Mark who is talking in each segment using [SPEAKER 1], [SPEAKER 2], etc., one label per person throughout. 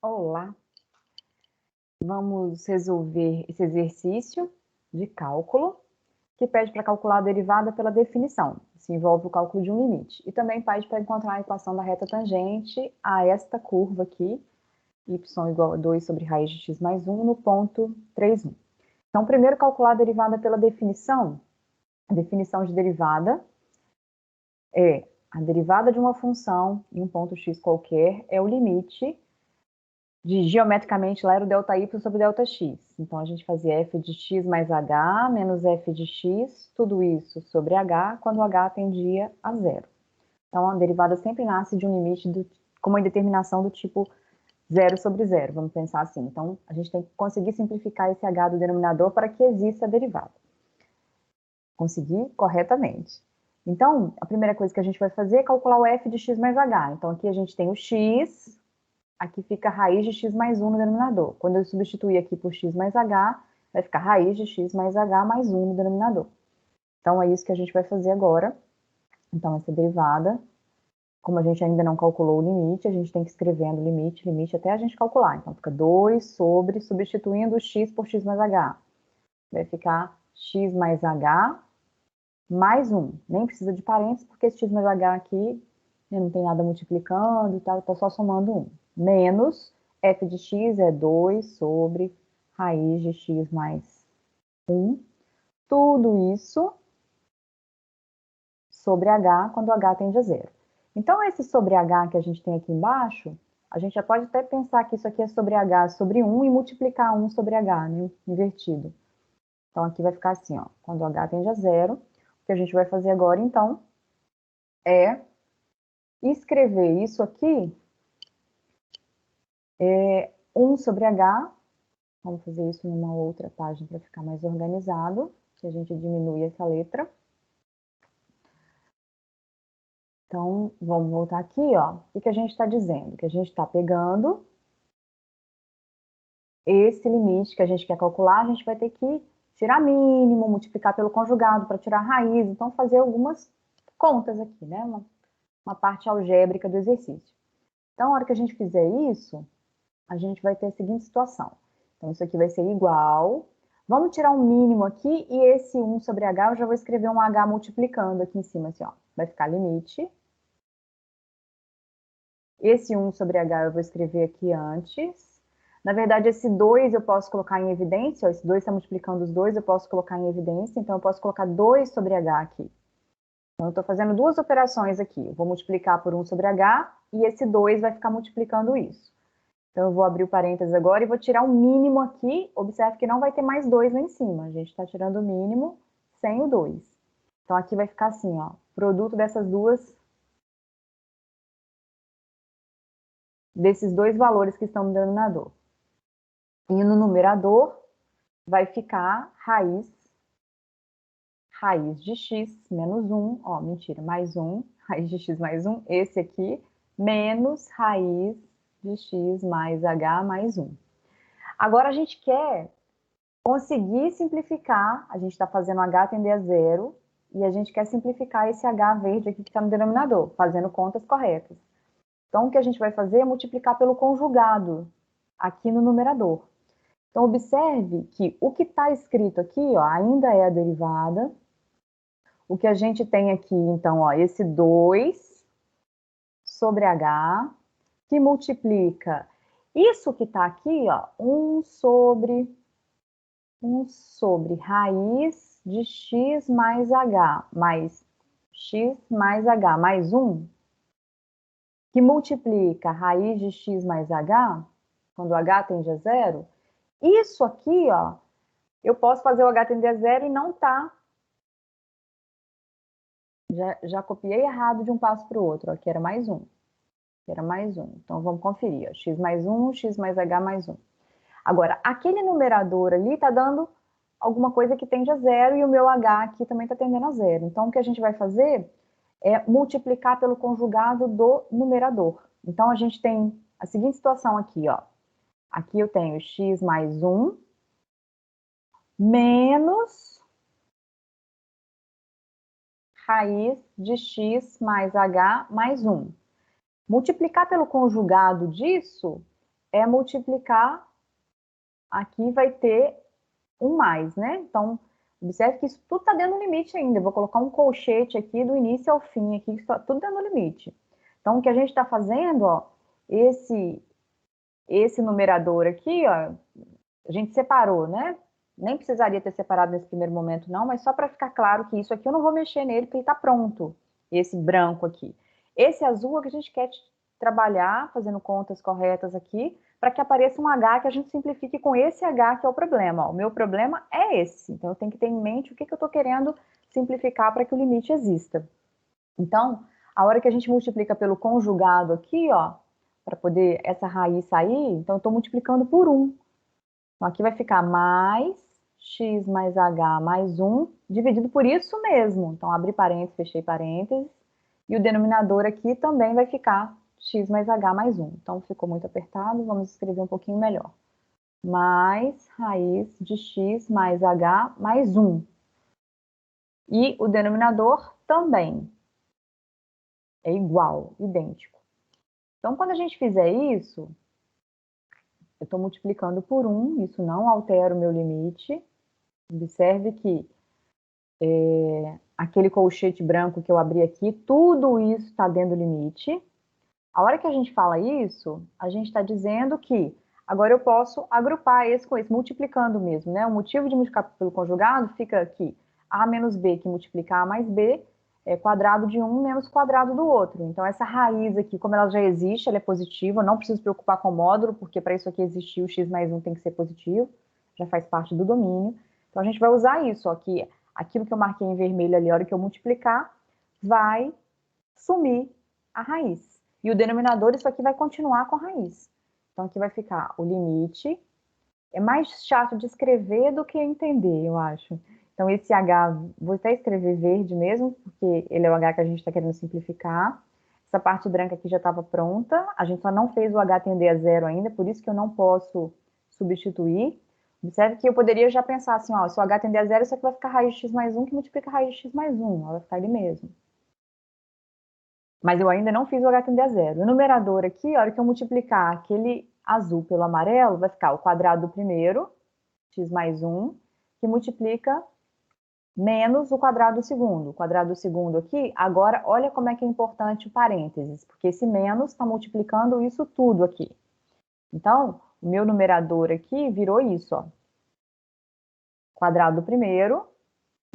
[SPEAKER 1] Olá! Vamos resolver esse exercício de cálculo, que pede para calcular a derivada pela definição. Isso envolve o cálculo de um limite. E também pede para encontrar a equação da reta tangente a esta curva aqui, y igual a 2 sobre raiz de x mais 1 no ponto 3,1. Então, primeiro calcular a derivada pela definição. A definição de derivada é a derivada de uma função em um ponto x qualquer é o limite de, geometricamente, lá era o ΔY sobre ΔX. Então, a gente fazia f de x mais h menos f de x, tudo isso sobre h, quando h tendia a zero. Então, a derivada sempre nasce de um limite com uma indeterminação do tipo zero sobre zero, vamos pensar assim. Então, a gente tem que conseguir simplificar esse h do denominador para que exista a derivada. Conseguir corretamente. Então, a primeira coisa que a gente vai fazer é calcular o f de x mais h. Então, aqui a gente tem o x... Aqui fica a raiz de x mais 1 no denominador. Quando eu substituir aqui por x mais h, vai ficar raiz de x mais h mais 1 no denominador. Então, é isso que a gente vai fazer agora. Então, essa derivada, como a gente ainda não calculou o limite, a gente tem que ir escrevendo limite, limite, até a gente calcular. Então, fica 2 sobre, substituindo x por x mais h. Vai ficar x mais h mais 1. Nem precisa de parênteses, porque esse x mais h aqui não tem nada multiplicando e tal, está só somando 1. Menos f de x é 2 sobre raiz de x mais 1. Tudo isso sobre h quando h tende a zero. Então, esse sobre h que a gente tem aqui embaixo, a gente já pode até pensar que isso aqui é sobre h sobre 1 e multiplicar 1 sobre h, né, invertido. Então, aqui vai ficar assim, ó, quando h tende a zero. O que a gente vai fazer agora, então, é escrever isso aqui, 1 sobre h, vamos fazer isso numa outra página para ficar mais organizado, que a gente diminui essa letra. Então, vamos voltar aqui, ó. O que a gente está dizendo? Que a gente está pegando esse limite que a gente quer calcular, a gente vai ter que tirar mínimo, multiplicar pelo conjugado para tirar a raiz, então fazer algumas contas aqui, né? Uma parte algébrica do exercício. Então, na hora que a gente fizer isso, a gente vai ter a seguinte situação. Então, isso aqui vai ser igual. Vamos tirar um mínimo aqui, e esse 1 sobre h, eu já vou escrever um h multiplicando aqui em cima, assim, ó. Vai ficar limite. Esse 1 sobre h eu vou escrever aqui antes. Na verdade, esse 2 eu posso colocar em evidência, ó, esse 2 está multiplicando os dois, eu posso colocar em evidência, então eu posso colocar 2 sobre h aqui. Então, eu estou fazendo duas operações aqui. Eu vou multiplicar por 1 sobre h, e esse 2 vai ficar multiplicando isso. Então, eu vou abrir o parênteses agora e vou tirar o mínimo aqui. Observe que não vai ter mais 2 lá em cima. A gente está tirando o mínimo sem o 2. Então, aqui vai ficar assim, ó. Produto desses dois valores que estão no denominador. E no numerador vai ficar raiz de x menos 1. Ó, mentira, mais 1. Raiz de x mais 1. Esse aqui, menos raiz de x mais h mais 1. Agora, a gente quer conseguir simplificar, a gente está fazendo h tender a zero, e a gente quer simplificar esse h verde aqui que está no denominador, fazendo contas corretas. Então, o que a gente vai fazer é multiplicar pelo conjugado aqui no numerador. Então, observe que o que está escrito aqui, ó, ainda é a derivada. O que a gente tem aqui, então, ó, esse 2 sobre h, que multiplica isso que está aqui, ó, 1 sobre raiz de x mais h, mais x mais h mais 1, que multiplica raiz de x mais h, quando h tende a zero. Isso aqui, ó, eu posso fazer o h tender a zero e não tá. Já copiei errado de um passo para o outro, ó, aqui era mais 1. Era mais 1. Então, vamos conferir, ó, x mais 1, x mais h mais 1. Agora, aquele numerador ali está dando alguma coisa que tende a zero e o meu h aqui também está tendendo a zero. Então, o que a gente vai fazer é multiplicar pelo conjugado do numerador. Então, a gente tem a seguinte situação aqui, ó. Aqui eu tenho x mais 1 menos raiz de x mais h mais 1. Multiplicar pelo conjugado disso é multiplicar, aqui vai ter um mais, né? Então, observe que isso tudo está dentro do limite ainda. Eu vou colocar um colchete aqui do início ao fim, aqui, que está tudo dentro do limite. Então, o que a gente está fazendo, ó, esse numerador aqui, ó, a gente separou, né? Nem precisaria ter separado nesse primeiro momento, não, mas só para ficar claro que isso aqui eu não vou mexer nele, porque ele está pronto, esse branco aqui. Esse azul é que a gente quer trabalhar, fazendo contas corretas aqui, para que apareça um H que a gente simplifique com esse H que é o problema. Ó. O meu problema é esse, então eu tenho que ter em mente o que eu estou querendo simplificar para que o limite exista. Então, a hora que a gente multiplica pelo conjugado aqui, ó, para poder essa raiz sair, então eu estou multiplicando por 1. Então, aqui vai ficar mais x mais h mais 1, dividido por isso mesmo. Então, abri parênteses, fechei parênteses. E o denominador aqui também vai ficar x mais h mais 1. Então, ficou muito apertado, vamos escrever um pouquinho melhor. Mais raiz de x mais h mais 1. E o denominador também é igual, idêntico. Então, quando a gente fizer isso, eu estou multiplicando por 1, isso não altera o meu limite. Observe que aquele colchete branco que eu abri aqui, tudo isso está dentro do limite. A hora que a gente fala isso, a gente está dizendo que agora eu posso agrupar esse com esse, multiplicando mesmo, né? O motivo de multiplicar pelo conjugado fica aqui, A menos B, que multiplica A mais B, é quadrado de um menos quadrado do outro. Então, essa raiz aqui, como ela já existe, ela é positiva, não preciso me preocupar com o módulo, porque para isso aqui existir o x mais 1 tem que ser positivo, já faz parte do domínio. Então, a gente vai usar isso, ó, que aquilo que eu marquei em vermelho ali, a hora que eu multiplicar, vai sumir a raiz. E o denominador, isso aqui vai continuar com a raiz. Então, aqui vai ficar o limite. É mais chato de escrever do que entender, eu acho. Então, esse H, vou até escrever verde mesmo, porque ele é o H que a gente está querendo simplificar. Essa parte branca aqui já estava pronta. A gente só não fez o H tender a zero ainda, por isso que eu não posso substituir. Observe que eu poderia já pensar assim, ó, se o H tender a zero, isso aqui vai ficar raiz de x mais 1, que multiplica a raiz de x mais 1. Ela vai ficar ali mesmo. Mas eu ainda não fiz o H tender a zero. O numerador aqui, a hora que eu multiplicar aquele azul pelo amarelo, vai ficar o quadrado do primeiro, x mais 1, que multiplica menos o quadrado do segundo. O quadrado do segundo aqui, agora, olha como é que é importante o parênteses, porque esse menos está multiplicando isso tudo aqui. Então, o meu numerador aqui virou isso, ó. Quadrado do primeiro,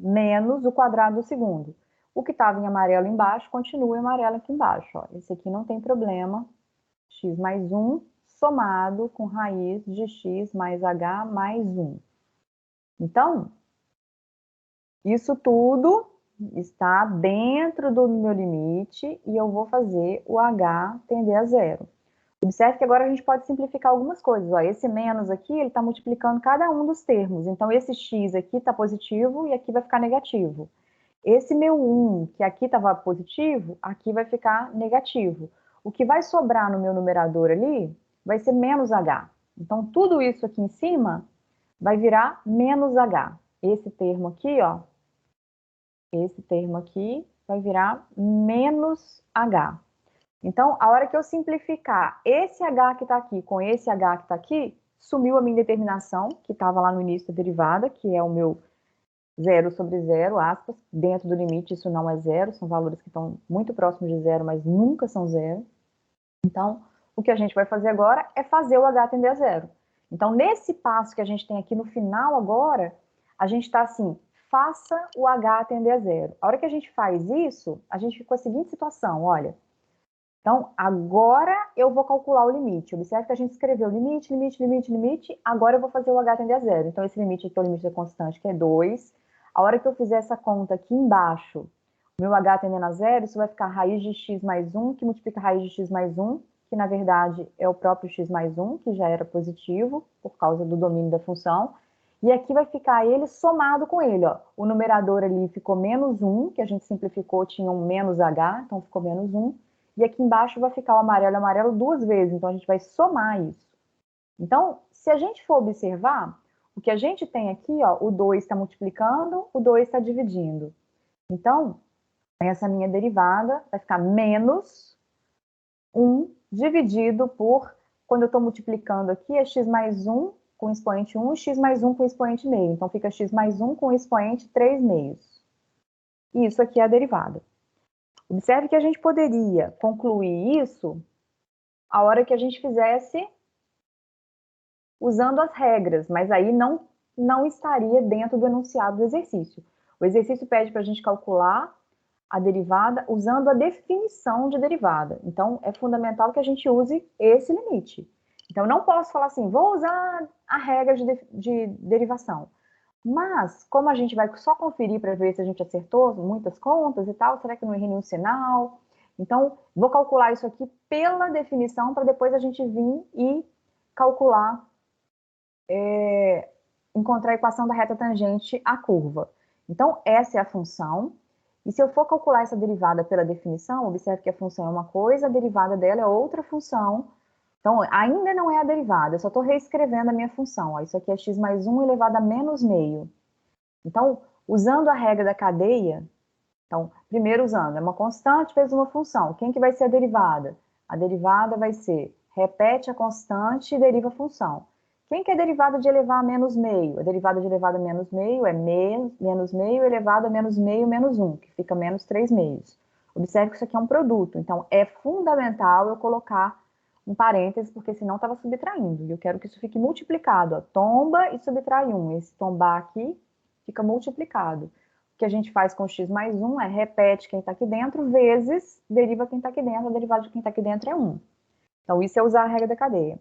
[SPEAKER 1] menos o quadrado do segundo. O que estava em amarelo embaixo, continua em amarelo aqui embaixo. Ó. Esse aqui não tem problema. X mais 1 somado com raiz de x mais h mais 1. Então, isso tudo está dentro do meu limite e eu vou fazer o h tender a zero. Observe que agora a gente pode simplificar algumas coisas. Ó. Esse menos aqui, ele está multiplicando cada um dos termos. Então, esse x aqui está positivo e aqui vai ficar negativo. Esse meu 1, que aqui estava positivo, aqui vai ficar negativo. O que vai sobrar no meu numerador ali vai ser menos h. Então, tudo isso aqui em cima vai virar menos h. Esse termo aqui, ó, esse termo aqui vai virar menos h. Então, a hora que eu simplificar esse h que está aqui com esse h que está aqui, sumiu a minha determinação, que estava lá no início da derivada, que é o meu 0 sobre 0, aspas, dentro do limite isso não é zero, são valores que estão muito próximos de zero, mas nunca são zero. Então, o que a gente vai fazer agora é fazer o h tender a zero. Então, nesse passo que a gente tem aqui no final agora, a gente está assim, faça o h tender a zero. A hora que a gente faz isso, a gente fica com a seguinte situação, olha. Então, agora eu vou calcular o limite. Observe que a gente escreveu limite, limite, limite, limite. Agora eu vou fazer o h tender a zero. Então, esse limite aqui é o limite da constante, que é 2. A hora que eu fizer essa conta aqui embaixo, o meu h tendendo a zero, isso vai ficar raiz de x mais 1, que multiplica raiz de x mais 1, que na verdade é o próprio x mais 1, que já era positivo, por causa do domínio da função. E aqui vai ficar ele somado com ele. Ó. O numerador ali ficou menos 1, que a gente simplificou, tinha um menos h, então ficou menos 1. E aqui embaixo vai ficar o amarelo duas vezes, então a gente vai somar isso. Então, se a gente for observar, o que a gente tem aqui, ó, o 2 está multiplicando, o 2 está dividindo. Então, essa minha derivada vai ficar menos 1 dividido por quando eu estou multiplicando aqui, é x mais 1 com expoente 1 e x mais 1 com expoente meio. Então, fica x mais 1 com expoente 3 meios. E isso aqui é a derivada. Observe que a gente poderia concluir isso a hora que a gente fizesse usando as regras, mas aí não estaria dentro do enunciado do exercício. O exercício pede para a gente calcular a derivada usando a definição de derivada. Então, é fundamental que a gente use esse limite. Então, eu não posso falar assim, vou usar a regra de derivação. Mas, como a gente vai só conferir para ver se a gente acertou muitas contas e tal, será que eu não errei nenhum sinal? Então, vou calcular isso aqui pela definição para depois a gente vir e calcular, encontrar a equação da reta tangente à curva. Então, essa é a função. E se eu for calcular essa derivada pela definição, observe que a função é uma coisa, a derivada dela é outra função. Então, ainda não é a derivada, eu só estou reescrevendo a minha função. Ó, isso aqui é x mais 1 elevado a menos meio. Então, usando a regra da cadeia, então, primeiro usando, é uma constante vezes uma função. Quem que vai ser a derivada? A derivada vai ser, repete a constante e deriva a função. Quem que é a derivada de elevar a menos meio? A derivada de elevado a menos meio é menos meio elevado a menos meio menos 1, que fica menos 3 meios. Observe que isso aqui é um produto, então é fundamental eu colocar um parêntese, porque senão estava subtraindo. E eu quero que isso fique multiplicado. Ó. Tomba e subtrai 1. Esse tombar aqui fica multiplicado. O que a gente faz com x mais 1 é repete quem está aqui dentro, vezes deriva quem está aqui dentro, a derivada de quem está aqui dentro é 1. Então, isso é usar a regra da cadeia.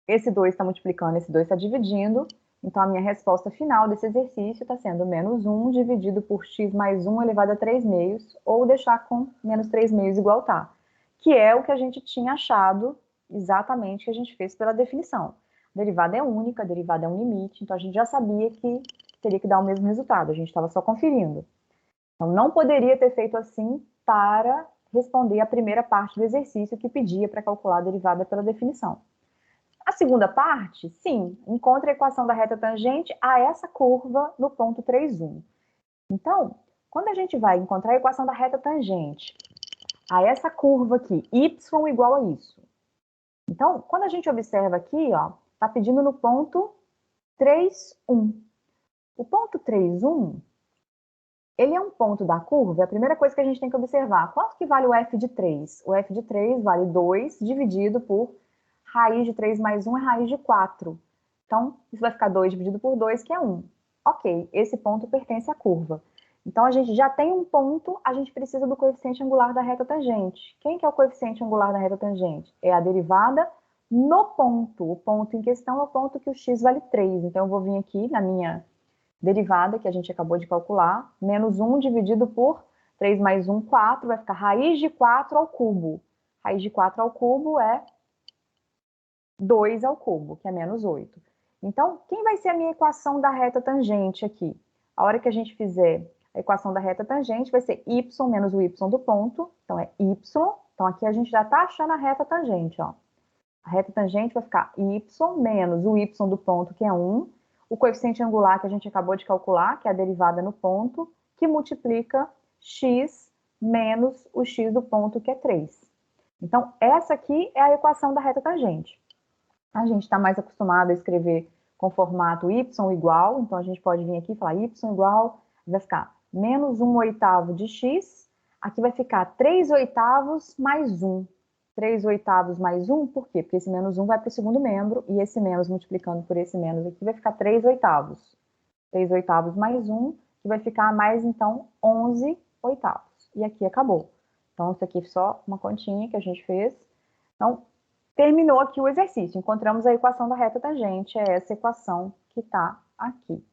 [SPEAKER 1] Esse 2 está multiplicando, esse 2 está dividindo, então a minha resposta final desse exercício está sendo menos 1 dividido por x mais 1 elevado a 3 meios, ou deixar com menos 3 meios igual tá, que é o que a gente tinha achado exatamente que a gente fez pela definição. A derivada é única, a derivada é um limite, então a gente já sabia que teria que dar o mesmo resultado, a gente estava só conferindo. Então, não poderia ter feito assim para responder a primeira parte do exercício que pedia para calcular a derivada pela definição. A segunda parte, sim, encontra a equação da reta tangente a essa curva no ponto 3,1. Então, quando a gente vai encontrar a equação da reta tangente a essa curva aqui, y igual a isso. Então, quando a gente observa aqui, ó, está pedindo no ponto 3,1. O ponto 3,1, ele é um ponto da curva, é a primeira coisa que a gente tem que observar. Quanto que vale o f de 3? O f de 3 vale 2 dividido por raiz de 3 mais 1 é raiz de 4. Então, isso vai ficar 2 dividido por 2, que é 1. Ok, esse ponto pertence à curva. Então, a gente já tem um ponto, a gente precisa do coeficiente angular da reta tangente. Quem que é o coeficiente angular da reta tangente? É a derivada no ponto. O ponto em questão é o ponto que o x vale 3. Então, eu vou vir aqui na minha derivada, que a gente acabou de calcular, menos 1 dividido por 3 mais 1, 4, vai ficar raiz de 4 ao cubo. Raiz de 4 ao cubo é 2 ao cubo, que é menos 8. Então, quem vai ser a minha equação da reta tangente aqui? A hora que a gente fizer a equação da reta tangente, vai ser y menos o y do ponto, então é y. Então, aqui a gente já está achando a reta tangente, ó. A reta tangente vai ficar y menos o y do ponto, que é 1, o coeficiente angular que a gente acabou de calcular, que é a derivada no ponto, que multiplica x menos o x do ponto, que é 3. Então, essa aqui é a equação da reta tangente. A gente está mais acostumado a escrever com formato y igual, então a gente pode vir aqui e falar y igual, vai ficar menos 1/8 de x, aqui vai ficar 3/8 mais 1. 3/8 mais 1, por quê? Porque esse menos 1 vai para o segundo membro, e esse menos multiplicando por esse menos aqui vai ficar 3/8. 3/8 mais 1, que vai ficar mais, então, 11/8. E aqui acabou. Então, isso aqui é só uma continha que a gente fez. Então, terminou aqui o exercício. Encontramos a equação da reta tangente, é essa equação que está aqui.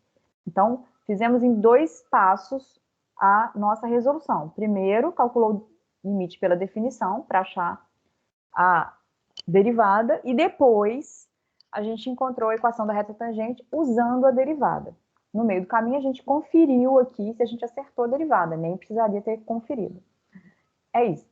[SPEAKER 1] Então, fizemos em 2 passos a nossa resolução. Primeiro, calculou o limite pela definição, para achar a derivada, e depois a gente encontrou a equação da reta tangente usando a derivada. No meio do caminho, a gente conferiu aqui se a gente acertou a derivada, nem precisaria ter conferido. É isso.